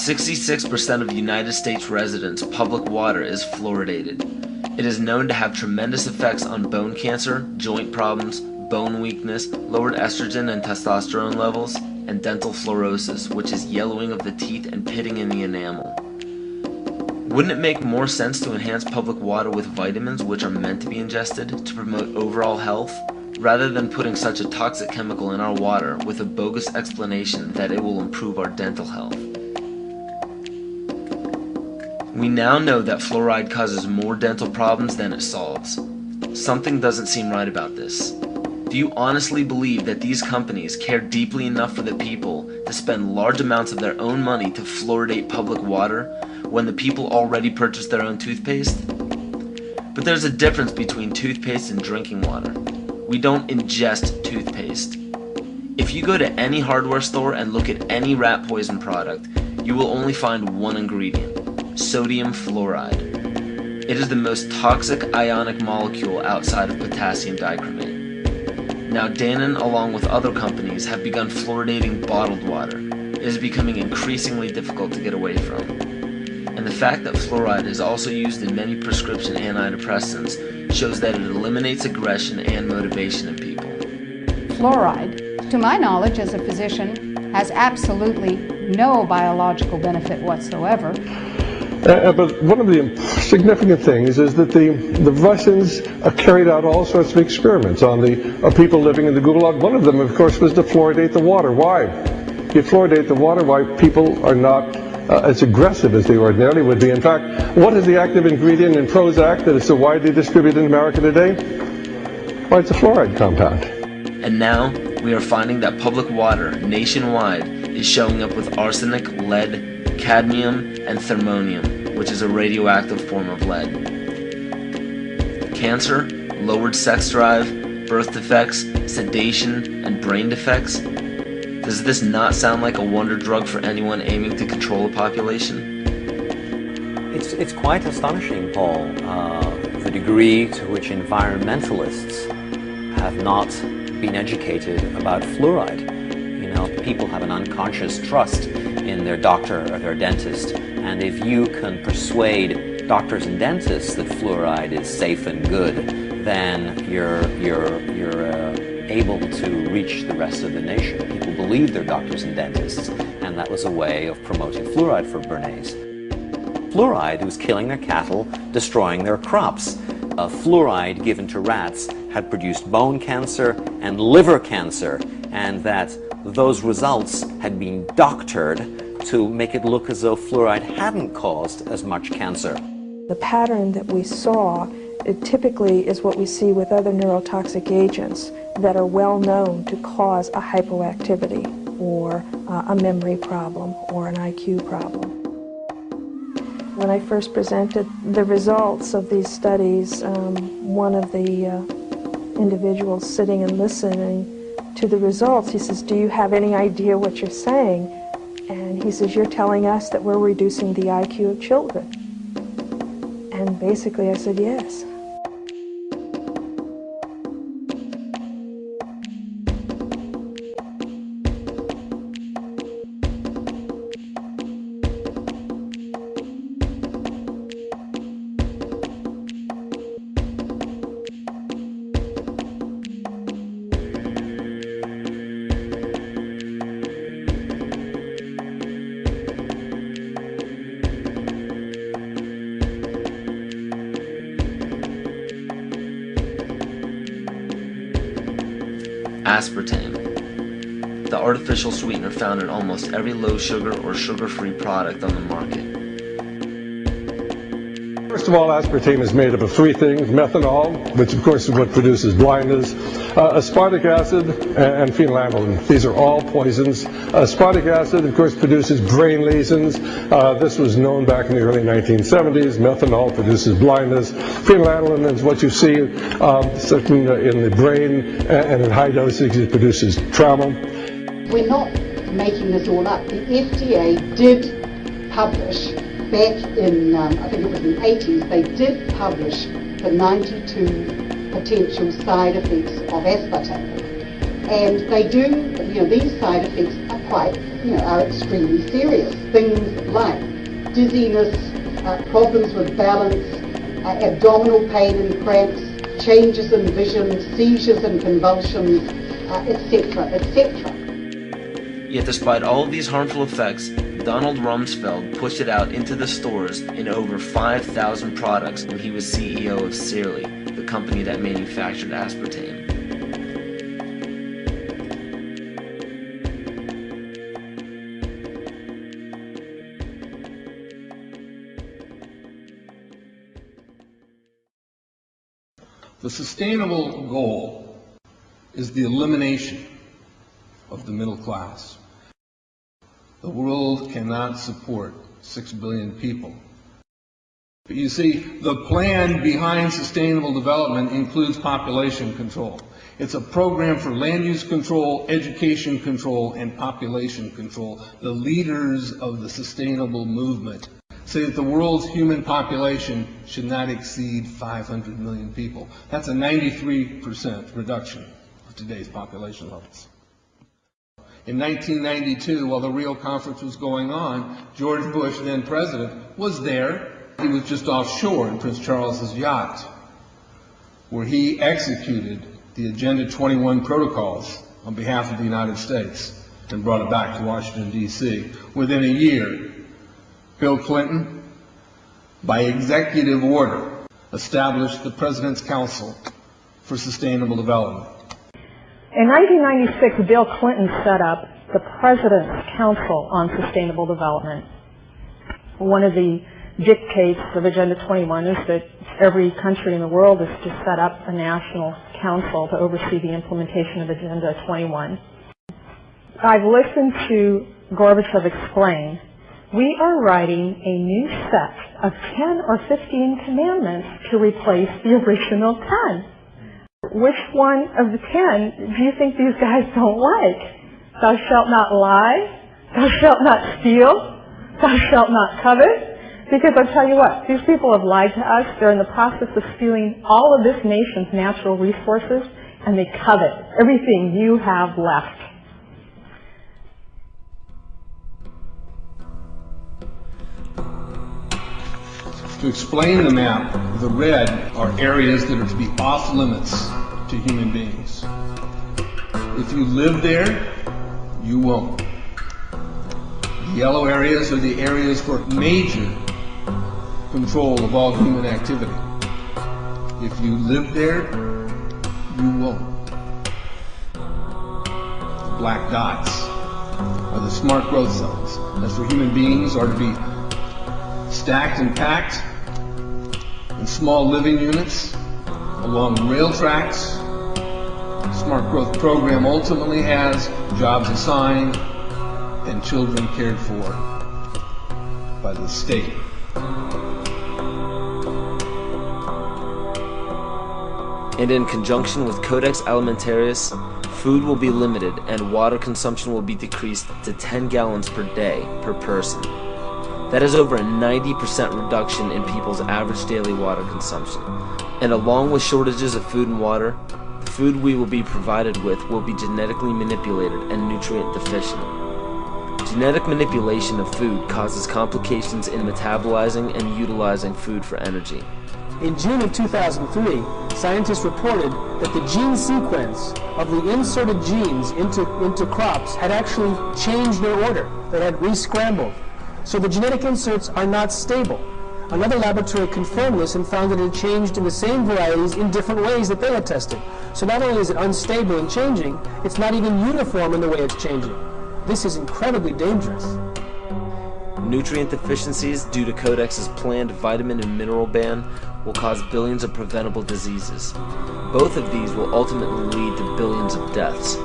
66% of United States residents' public water is fluoridated. It is known to have tremendous effects on bone cancer, joint problems, bone weakness, lowered estrogen and testosterone levels, and dental fluorosis, which is yellowing of the teeth and pitting in the enamel. Wouldn't it make more sense to enhance public water with vitamins which are meant to be ingested to promote overall health, rather than putting such a toxic chemical in our water with a bogus explanation that it will improve our dental health? We now know that fluoride causes more dental problems than it solves. Something doesn't seem right about this. Do you honestly believe that these companies care deeply enough for the people to spend large amounts of their own money to fluoridate public water when the people already purchase their own toothpaste? But there's a difference between toothpaste and drinking water. We don't ingest toothpaste. If you go to any hardware store and look at any rat poison product, you will only find one ingredient: sodium fluoride. It is the most toxic ionic molecule outside of potassium dichromate. Now Dannon, along with other companies, have begun fluoridating bottled water. It is becoming increasingly difficult to get away from. And the fact that fluoride is also used in many prescription antidepressants shows that it eliminates aggression and motivation in people. Fluoride, to my knowledge as a physician, has absolutely no biological benefit whatsoever. But one of the significant things is that the Russians carried out all sorts of experiments on the people living in the Gulag. One of them, of course, was to fluoridate the water. Why? You fluoridate the water, why people are not as aggressive as they ordinarily would be. In fact, what is the active ingredient in Prozac that is so widely distributed in America today? Well, it's a fluoride compound. And now, we are finding that public water nationwide is showing up with arsenic, lead, cadmium, and thermonium, which is a radioactive form of lead. Cancer, lowered sex drive, birth defects, sedation, and brain defects. Does this not sound like a wonder drug for anyone aiming to control a population? It's quite astonishing, Paul, the degree to which environmentalists have not been educated about fluoride. You know, people have an unconscious trust in their doctor or their dentist, and if you can persuade doctors and dentists that fluoride is safe and good, then you're able to reach the rest of the nation. People believe their doctors and dentists, and that was a way of promoting fluoride for Bernays. Fluoride was killing their cattle, destroying their crops. Fluoride given to rats had produced bone cancer and liver cancer, and that those results had been doctored to make it look as though fluoride hadn't caused as much cancer. The pattern that we saw, it typically is what we see with other neurotoxic agents that are well known to cause a hypoactivity or a memory problem or an IQ problem. When I first presented the results of these studies, one of the individuals sitting and listening to the results, he says, "Do you have any idea what you're saying?" And he says, "You're telling us that we're reducing the IQ of children." And basically I said, yes. Aspartame, the artificial sweetener found in almost every low-sugar or sugar-free product on the market. First of all, aspartame is made up of three things: methanol, which of course is what produces blindness, aspartic acid, and phenylalanine. These are all poisons. Aspartic acid, of course, produces brain lesions. This was known back in the early 1970s. Methanol produces blindness. Phenylalanine is what you see certainly in the brain, and in high dosage it produces trauma. We're not making this all up. The FDA did publish back in, I think it was in the 80s, they did publish the 92 potential side effects of aspartame. And they do, these side effects are are extremely serious. Things like dizziness, problems with balance, abdominal pain and cramps, changes in vision, seizures and convulsions, etc., etc. Yet despite all of these harmful effects, Donald Rumsfeld pushed it out into the stores in over 5,000 products when he was CEO of Searly, the company that manufactured aspartame. The sustainable goal is the elimination of the middle class. The world cannot support 6 billion people. But you see, the plan behind sustainable development includes population control. It's a program for land use control, education control, and population control. The leaders of the sustainable movement say that the world's human population should not exceed 500 million people. That's a 93% reduction of today's population levels. In 1992, while the Rio conference was going on, George Bush, then president, was there. He was just offshore in Prince Charles's yacht, where he executed the Agenda 21 protocols on behalf of the United States and brought it back to Washington, D.C. Within a year, Bill Clinton, by executive order, established the President's Council for Sustainable Development. In 1996, Bill Clinton set up the President's Council on Sustainable Development. One of the dictates of Agenda 21 is that every country in the world is to set up a national council to oversee the implementation of Agenda 21. I've listened to Gorbachev explain, we are writing a new set of 10 or 15 commandments to replace the original 10. Which one of the 10 do you think these guys don't like? Thou shalt not lie, thou shalt not steal, thou shalt not covet. Because I'll tell you what, these people have lied to us. They're in the process of stealing all of this nation's natural resources, and they covet everything you have left. To explain the map, the red are areas that are to be off limits to human beings. If you live there, you won't. The yellow areas are the areas for major control of all human activity. If you live there, you won't. The black dots are the smart growth zones. That's where human beings are to be stacked and packed in small living units along rail tracks. The Smart Growth Program ultimately has jobs assigned and children cared for by the state. And in conjunction with Codex Alimentarius, food will be limited and water consumption will be decreased to 10 gallons per day per person. That is over a 90% reduction in people's average daily water consumption. And along with shortages of food and water, the food we will be provided with will be genetically manipulated and nutrient deficient. Genetic manipulation of food causes complications in metabolizing and utilizing food for energy. In June of 2003, scientists reported that the gene sequence of the inserted genes into crops had actually changed their order. They had re-scrambled. So the genetic inserts are not stable. Another laboratory confirmed this and found that it had changed in the same varieties in different ways that they had tested. So not only is it unstable and changing, it's not even uniform in the way it's changing. This is incredibly dangerous. Nutrient deficiencies due to Codex's planned vitamin and mineral ban will cause billions of preventable diseases. Both of these will ultimately lead to billions of deaths.